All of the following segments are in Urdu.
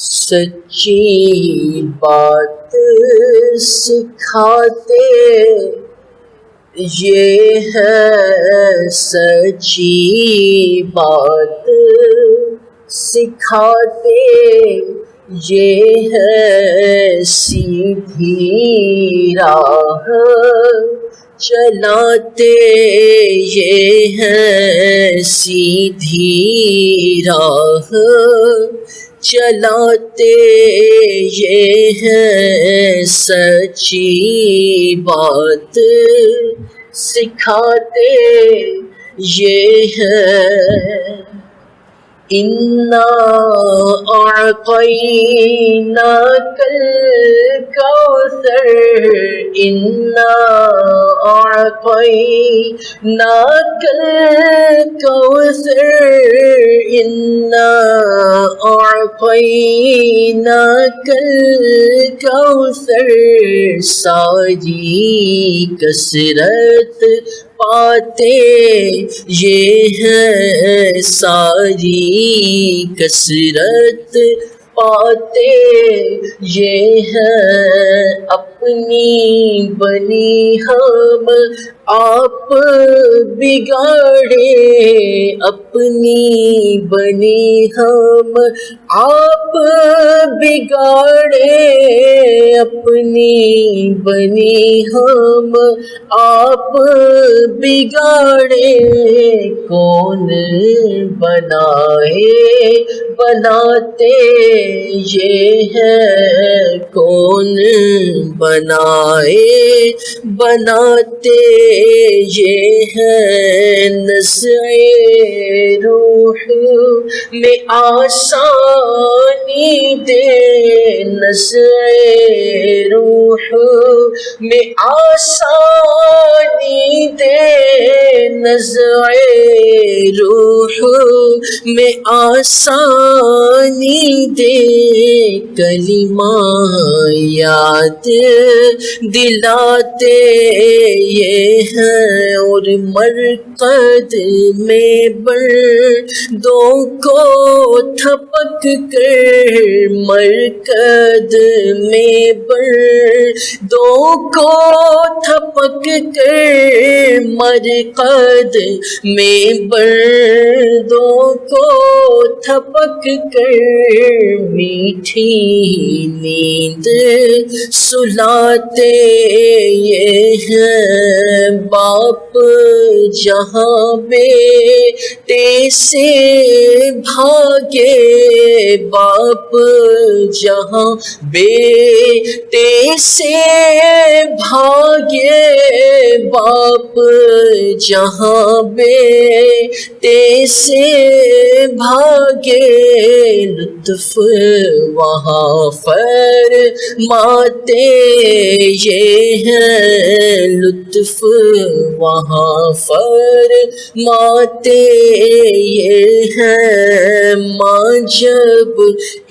سچی بات سکھاتے یہ ہے، سچی بات سکھاتے یہ ہے، سیدھی راہ چلاتے یہ ہے، سیدھی راہ چلاتے یہ ہے، سچی بات سکھاتے یہ ہے۔ اِنَّا أَعْطَيْنَاكَ الْكَوْثَرَ، اِنَّا أَعْطَيْنَاكَ الْكَوْثَرَ، اِنَّا أَعْطَيْنَاكَ الْكَوْثَرَ۔ ساری کثرت پاتے یہ ہے، ساری کثرت پاتے یہ ہے، اپنی بنی ہم آپ بگاڑے، اپنی بنی ہم آپ بگاڑے، اپنی بنی ہم آپ بگاڑے، کون بنائے بناتے یہ ہے، کون بنائے بناتے یہ ہے، نزع روح میں آسانی دے، نزع روح میں آسانی دے، نزع روح میں آسانی دے، کلمہ یاد دلاتے یہ ہے، اور مرقد میں بردوں کو تھپک کر، مرقد میں بردوں کو تھپک کر، مرقد میں بردوں کو تھپک کر، میٹھی نیند سلاتے یہ ہے، باپ جہاں بیٹے سے بھاگے، باپ جہاں بیٹے سے بھاگے، باپ جہاں بیٹے سے بھاگے، لطف وہاں فرماتے یہ ہے، لطف وہاں فرماتے یہ ہے، ماں جب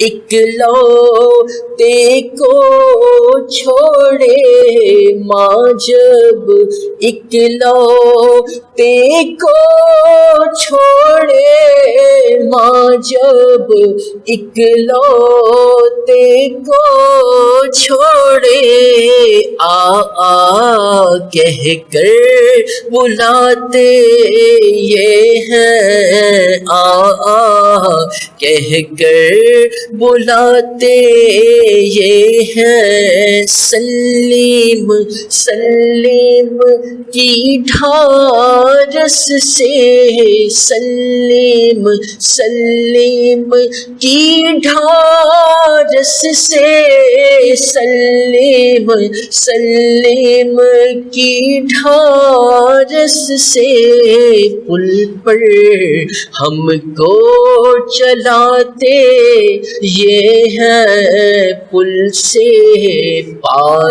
اکلوتے کو چھوڑے، ماں جب اکلوتے کو چھوڑے، ماں جب اکلوتے کو چھوڑے، آ آ کہہ کر بلاتے یہ ہے، آ آ کہہ کر بلاتے یہ ہے، سلیم سلیم کی ڈھارس سے، سلیم سلیم کی ڈھارس سے، سلیم سلیم کی ڈھارس سے، پل پر ہم کو چلاتے یہ ہے، پل سے پار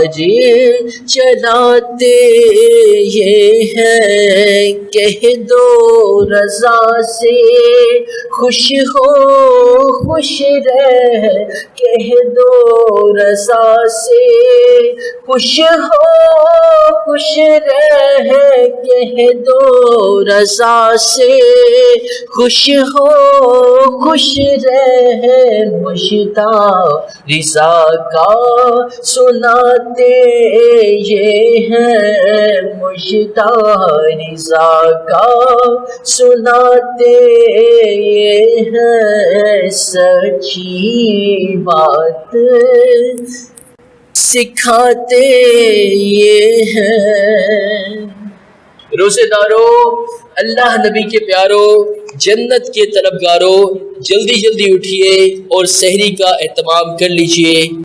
چلاتے یہ ہے، کہہ دو رضا سے خوش ہو خوش رہ، کہہ دو رضا سے، خوش ہو خوش رہ کہہ دو رضا سے، خوش ہو خوش رہ مشتاق رضا کا سناتے یہ ہیں، مشتاق رضا کا سناتے یہ ہیں، سچی بات سکھاتے یہ ہیں۔ روزے دارو، اللہ نبی کے پیارو، جنت کے طلبگارو، جلدی جلدی اٹھیے اور سحری کا اہتمام کر لیجئے۔